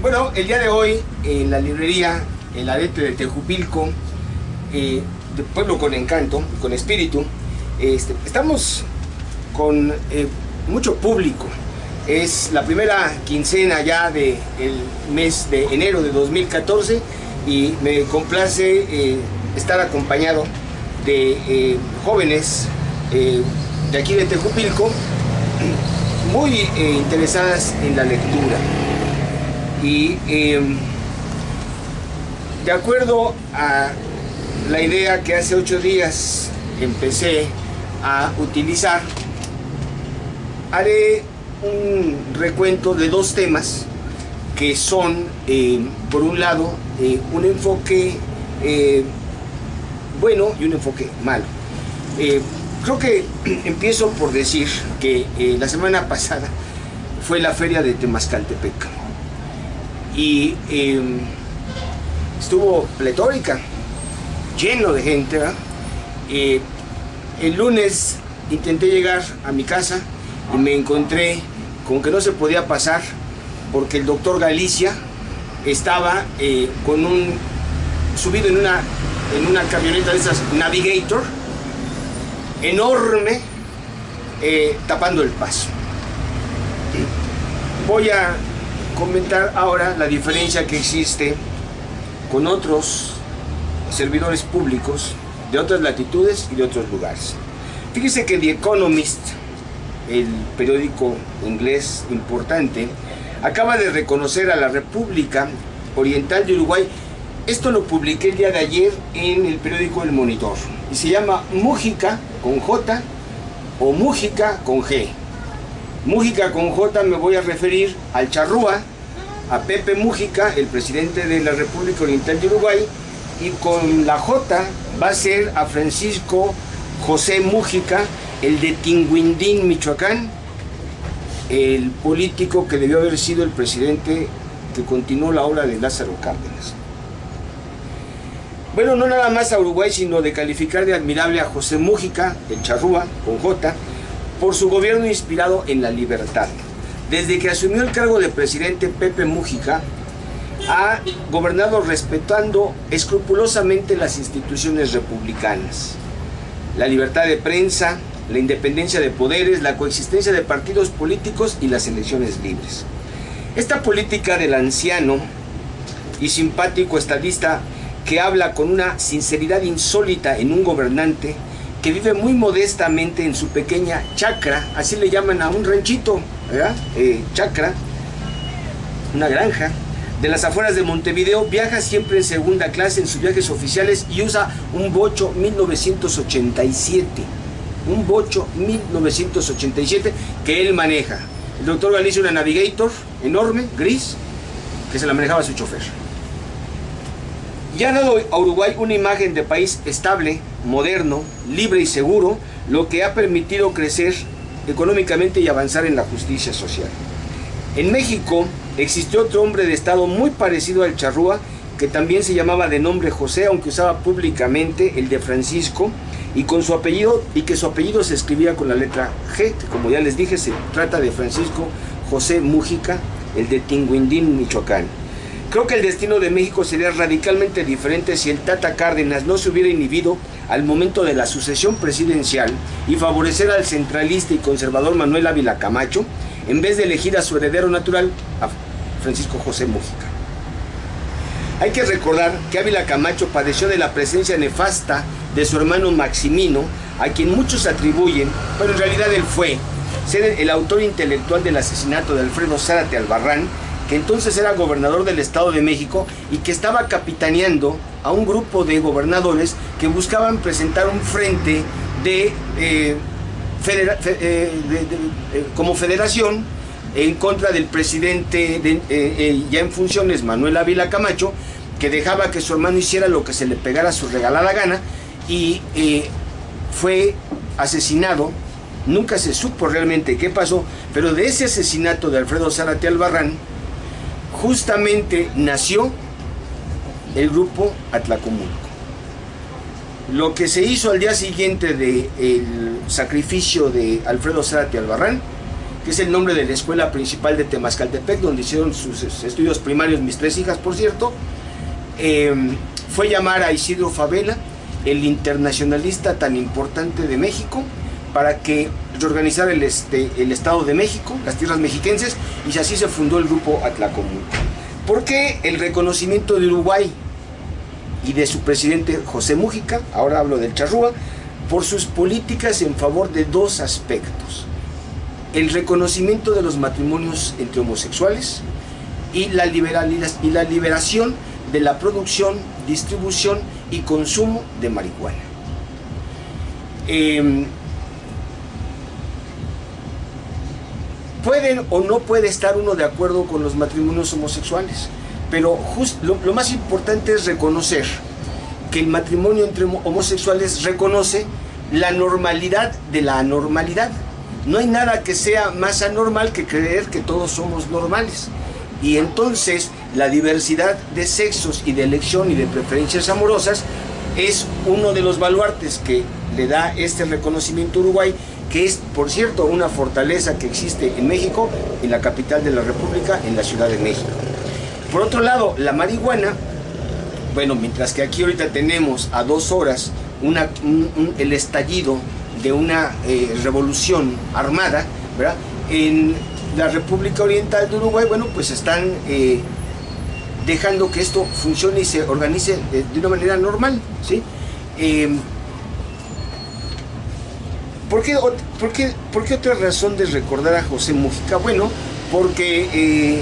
Bueno, el día de hoy en la librería El Arete de Tejupilco, de Pueblo con Encanto, con Espíritu, estamos con mucho público. Es la primera quincena ya del mes de enero de 2014 y me complace estar acompañado de jóvenes de aquí de Tejupilco muy interesadas en la lectura. Y de acuerdo a la idea que hace 8 días empecé a utilizar, haré un recuento de 2 temas que son, por un lado, un enfoque bueno y un enfoque malo. Creo que empiezo por decir que la semana pasada fue la feria de Temazcaltepec y estuvo pletórica, lleno de gente, ¿verdad? El lunes intenté llegar a mi casa y me encontré con que no se podía pasar porque el doctor Galicia estaba subido en una camioneta de esas Navigator enorme, tapando el paso. Voy a comentar ahora la diferencia que existe con otros servidores públicos de otras latitudes y de otros lugares. Fíjese que The Economist, el periódico inglés importante, acaba de reconocer a la República Oriental de Uruguay. Esto lo publiqué el día de ayer en el periódico El Monitor y se llama Mújica con J o Mújica con G. Mújica con J me voy a referir al Charrúa, a Pepe Mújica, el presidente de la República Oriental de Uruguay, y con la J va a ser a Francisco José Mújica, el de Tinguindín, Michoacán, el político que debió haber sido el presidente que continuó la obra de Lázaro Cárdenas. Bueno, no nada más a Uruguay, sino de calificar de admirable a José Mújica, el Charrúa, con J, por su gobierno inspirado en la libertad. Desde que asumió el cargo de presidente, Pepe Mújica ha gobernado respetando escrupulosamente las instituciones republicanas, la libertad de prensa, la independencia de poderes, la coexistencia de partidos políticos y las elecciones libres. Esta política del anciano y simpático estadista que habla con una sinceridad insólita en un gobernante que vive muy modestamente en su pequeña chacra, así le llaman a un ranchito, ¿verdad? Chacra, una granja, de las afueras de Montevideo, viaja siempre en segunda clase en sus viajes oficiales y usa un Bocho 1987. Un Bocho 1987 que él maneja. El doctor Galicia una Navigator enorme, gris, que se la manejaba su chofer. Y ha dado a Uruguay una imagen de país estable, moderno, libre y seguro, lo que ha permitido crecer económicamente y avanzar en la justicia social. En México existió otro hombre de Estado muy parecido al Charrúa, que también se llamaba de nombre José, aunque usaba públicamente el de Francisco, y que su apellido se escribía con la letra G, que como ya les dije se trata de Francisco José Mújica, el de Tinguindín, Michoacán. Creo que el destino de México sería radicalmente diferente si el Tata Cárdenas no se hubiera inhibido al momento de la sucesión presidencial y favorecer al centralista y conservador Manuel Ávila Camacho, en vez de elegir a su heredero natural, a Francisco José Mújica. Hay que recordar que Ávila Camacho padeció de la presencia nefasta de su hermano Maximino, a quien muchos atribuyen, pero en realidad él fue, ser el autor intelectual del asesinato de Alfredo Zárate Albarrán, que entonces era gobernador del Estado de México y que estaba capitaneando a un grupo de gobernadores que buscaban presentar un frente como federación en contra del presidente ya en funciones, Manuel Ávila Camacho, que dejaba que su hermano hiciera lo que se le pegara a su regalada gana, y fue asesinado. Nunca se supo realmente qué pasó, pero de ese asesinato de Alfredo Zárate Albarrán justamente nació el grupo Atlacomulco. Lo que se hizo al día siguiente del sacrificio de Alfredo Zárate Albarrán, que es el nombre de la escuela principal de Temascaltepec, donde hicieron sus estudios primarios mis 3 hijas, por cierto. Fue llamar a Isidro Fabela, el internacionalista tan importante de México, para que reorganizara el Estado de México, las tierras mexiquenses, y así se fundó el grupo Atlacomulco. ¿Por qué el reconocimiento de Uruguay y de su presidente José Mújica? Ahora hablo del Charrúa, por sus políticas en favor de 2 aspectos: el reconocimiento de los matrimonios entre homosexuales y la liberación de la producción, distribución y consumo de marihuana. Pueden o no puede estar uno de acuerdo con los matrimonios homosexuales, pero lo más importante es reconocer que el matrimonio entre homosexuales reconoce la normalidad de la anormalidad. No hay nada que sea más anormal que creer que todos somos normales. Y entonces la diversidad de sexos y de elección y de preferencias amorosas es uno de los baluartes que le da este reconocimiento a Uruguay, que es, por cierto, una fortaleza que existe en México, en la capital de la República, en la Ciudad de México. Por otro lado, la marihuana, bueno, mientras que aquí ahorita tenemos a 2 horas el estallido de una revolución armada, ¿verdad? En la República Oriental de Uruguay, bueno, pues están dejando que esto funcione y se organice de una manera normal, ¿sí? ¿Por qué otra razón de recordar a José Mújica? Bueno, porque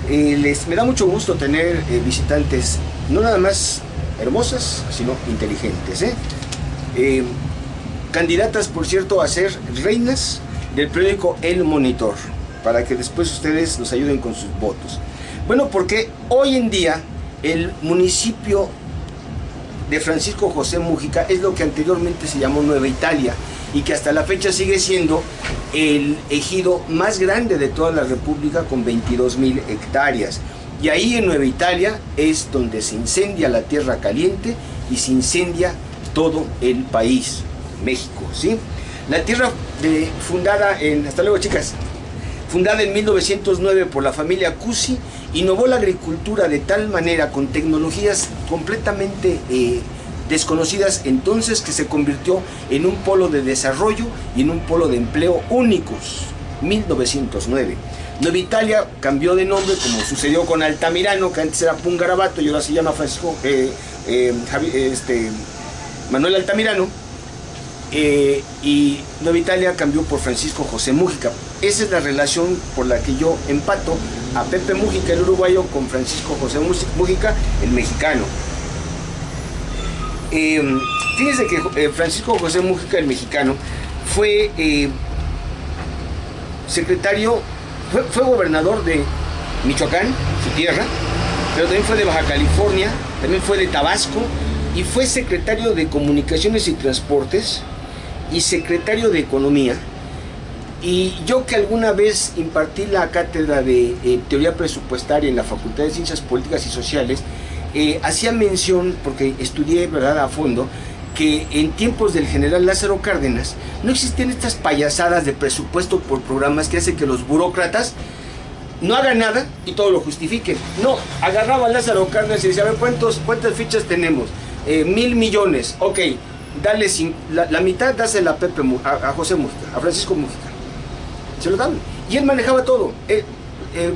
me da mucho gusto tener visitantes no nada más hermosas, sino inteligentes, candidatas, por cierto, a ser reinas del periódico El Monitor, para que después ustedes nos ayuden con sus votos. Bueno, porque hoy en día el municipio de Francisco José Mújica es lo que anteriormente se llamó Nueva Italia, y que hasta la fecha sigue siendo el ejido más grande de toda la República, con 22,000 hectáreas. Y ahí en Nueva Italia es donde se incendia la Tierra Caliente y se incendia todo el país, México, ¿sí? La tierra fundada en... Hasta luego, chicas. Fundada en 1909 por la familia Cusi, innovó la agricultura de tal manera, con tecnologías completamente desconocidas entonces, que se convirtió en un polo de desarrollo y en un polo de empleo únicos. 1909. Nueva Italia cambió de nombre, como sucedió con Altamirano, que antes era Pungarabato y ahora se llama Francisco Manuel Altamirano, y Nueva Italia cambió por Francisco José Mújica. Esa es la relación por la que yo empato a Pepe Mújica, el uruguayo, con Francisco José Mújica, el mexicano. Fíjense que Francisco José Mújica, el mexicano, fue fue gobernador de Michoacán, su tierra, pero también fue de Baja California, también fue de Tabasco, y fue secretario de Comunicaciones y Transportes y secretario de Economía. Y yo, que alguna vez impartí la cátedra de Teoría Presupuestaria en la Facultad de Ciencias Políticas y Sociales, hacía mención, porque estudié, ¿verdad?, a fondo, que en tiempos del general Lázaro Cárdenas no existían estas payasadas de presupuesto por programas que hacen que los burócratas no hagan nada y todo lo justifiquen. No, agarraba a Lázaro Cárdenas y decía: a ver, ¿cuántas fichas tenemos? 1,000 millones, ok, dale la mitad, dásela a José Mújica, a Francisco Mújica. Se lo daban. Y él manejaba todo.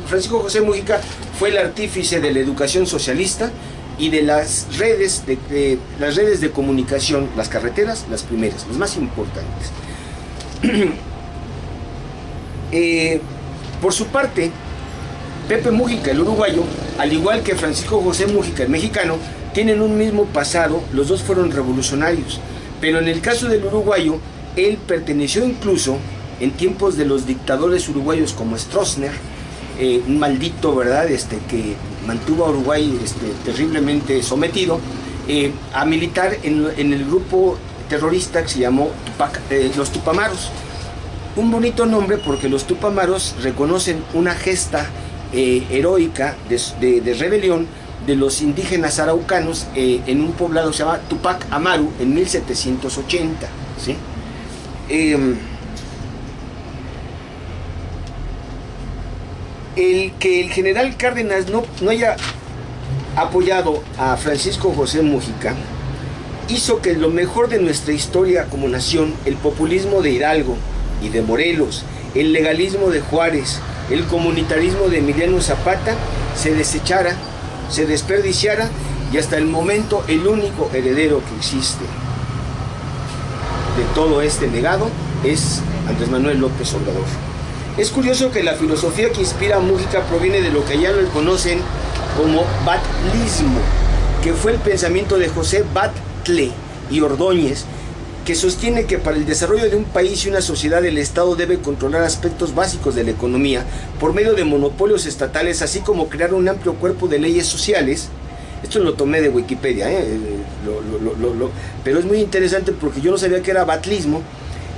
Francisco José Mújica fue el artífice de la educación socialista y de las redes de comunicación, las carreteras, las primeras, las más importantes. Por su parte, Pepe Mújica, el uruguayo, al igual que Francisco José Mújica, el mexicano, tienen un mismo pasado. Los dos fueron revolucionarios, pero en el caso del uruguayo, él perteneció incluso en tiempos de los dictadores uruguayos como Stroessner, un maldito, ¿verdad?, que mantuvo a Uruguay terriblemente sometido, a militar en el grupo terrorista que se llamó los Tupamaros. Un bonito nombre, porque los Tupamaros reconocen una gesta heroica de rebelión de los indígenas araucanos en un poblado que se llama Tupac Amaru en 1780, ¿sí? El que el general Cárdenas no haya apoyado a Francisco José Múgica hizo que lo mejor de nuestra historia como nación, el populismo de Hidalgo y de Morelos, el legalismo de Juárez, el comunitarismo de Emiliano Zapata, se desechara, se desperdiciara, y hasta el momento el único heredero que existe de todo este legado es Andrés Manuel López Obrador. Es curioso que la filosofía que inspira a Múgica proviene de lo que allá lo conocen como batlismo, que fue el pensamiento de José Batlle y Ordóñez, que sostiene que para el desarrollo de un país y una sociedad el Estado debe controlar aspectos básicos de la economía por medio de monopolios estatales, así como crear un amplio cuerpo de leyes sociales. Esto lo tomé de Wikipedia, pero es muy interesante porque yo no sabía que era batlismo,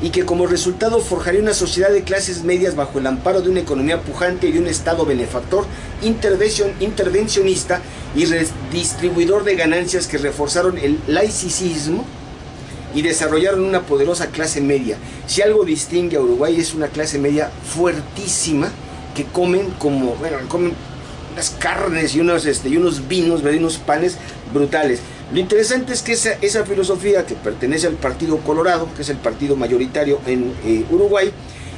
y que como resultado forjaría una sociedad de clases medias bajo el amparo de una economía pujante y de un Estado benefactor, intervencionista y redistribuidor de ganancias, que reforzaron el laicismo y desarrollaron una poderosa clase media. Si algo distingue a Uruguay es una clase media fuertísima, que comen como, comen unas carnes y unos vinos, unos panes brutales. Lo interesante es que esa filosofía, que pertenece al Partido Colorado, que es el partido mayoritario en Uruguay,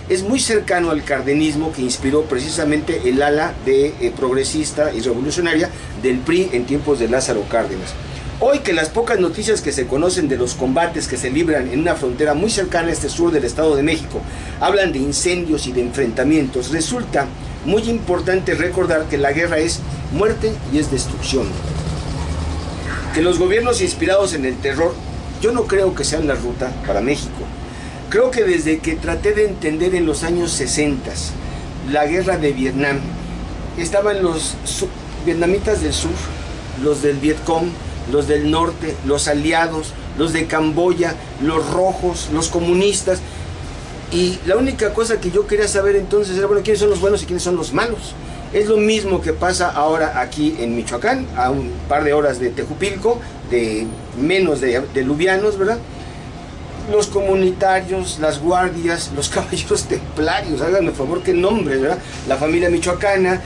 es muy cercano al cardenismo, que inspiró precisamente el ala de progresista y revolucionaria del PRI en tiempos de Lázaro Cárdenas. Hoy, que las pocas noticias que se conocen de los combates que se libran en una frontera muy cercana a este sur del Estado de México hablan de incendios y de enfrentamientos, resulta muy importante recordar que la guerra es muerte y es destrucción. Que los gobiernos inspirados en el terror, yo no creo que sean la ruta para México. Creo que desde que traté de entender en los años 60 la guerra de Vietnam, estaban los vietnamitas del sur, los del Vietcong, los del norte, los aliados, los de Camboya, los rojos, los comunistas, y la única cosa que yo quería saber entonces era, bueno, quiénes son los buenos y quiénes son los malos. Es lo mismo que pasa ahora aquí en Michoacán, a un par de horas de Tejupilco, de menos de Lubianos, ¿verdad? Los comunitarios, las guardias, los caballeros templarios, háganme favor, qué nombres, ¿verdad? La familia michoacana,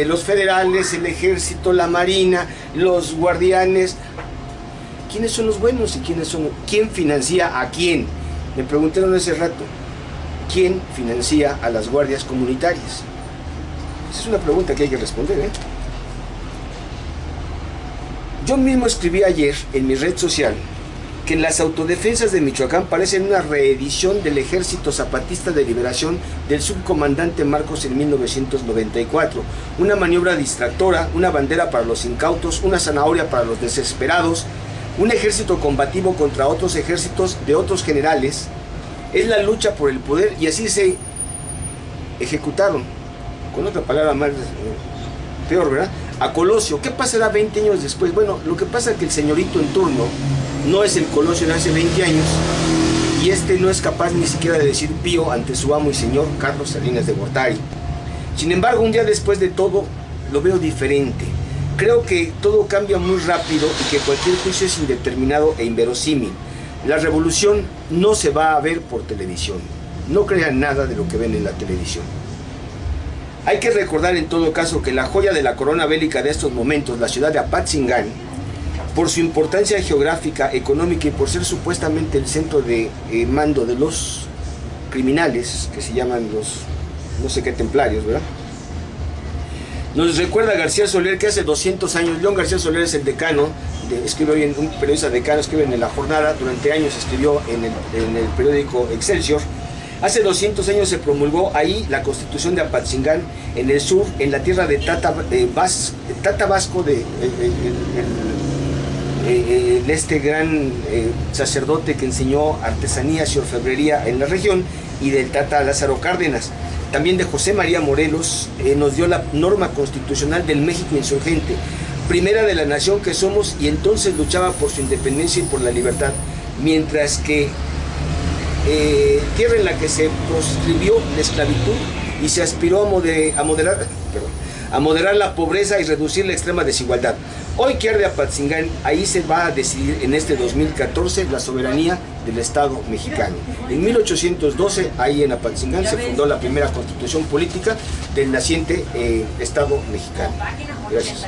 los federales, el ejército, la marina, los guardianes. ¿Quiénes son los buenos y quién financia a quién? Me preguntaron hace rato, ¿quién financia a las guardias comunitarias? Esa es una pregunta que hay que responder, ¿eh? Yo mismo escribí ayer en mi red social que en las autodefensas de Michoacán parecen una reedición del Ejército Zapatista de Liberación del subcomandante Marcos en 1994. Una maniobra distractora, una bandera para los incautos, una zanahoria para los desesperados, un ejército combativo contra otros ejércitos de otros generales. Es la lucha por el poder, y así se ejecutaron, con otra palabra más peor, ¿verdad?, a Colosio. ¿Qué pasará 20 años después? Bueno, lo que pasa es que el señorito en turno no es el Colosio de hace 20 años, y este no es capaz ni siquiera de decir pío ante su amo y señor Carlos Salinas de Gortari. Sin embargo, un día después de todo, lo veo diferente. Creo que todo cambia muy rápido y que cualquier juicio es indeterminado e inverosímil. La revolución no se va a ver por televisión. No crean nada de lo que ven en la televisión. Hay que recordar en todo caso que la joya de la corona bélica de estos momentos, la ciudad de Apatzingán, por su importancia geográfica, económica y por ser supuestamente el centro de mando de los criminales, que se llaman los no sé qué templarios, ¿verdad?, nos recuerda a García Soler que hace 200 años, León García Soler es el decano, escribe hoy en un periodista decano, escribe en La Jornada, durante años escribió en el periódico Excelsior. Hace 200 años se promulgó ahí la Constitución de Apatzingán, en el sur, en la tierra de Tata Vasco, de este gran sacerdote que enseñó artesanías y orfebrería en la región, y del Tata Lázaro Cárdenas. También de José María Morelos, nos dio la norma constitucional del México insurgente, primera de la nación que somos, y entonces luchaba por su independencia y por la libertad, mientras que tierra en la que se proscribió la esclavitud y se aspiró a moderar la pobreza y reducir la extrema desigualdad. Hoy que arde Apatzingán, ahí se va a decidir en este 2014 la soberanía del Estado mexicano. En 1812, ahí en Apatzingán, se fundó la primera constitución política del naciente Estado mexicano. Gracias.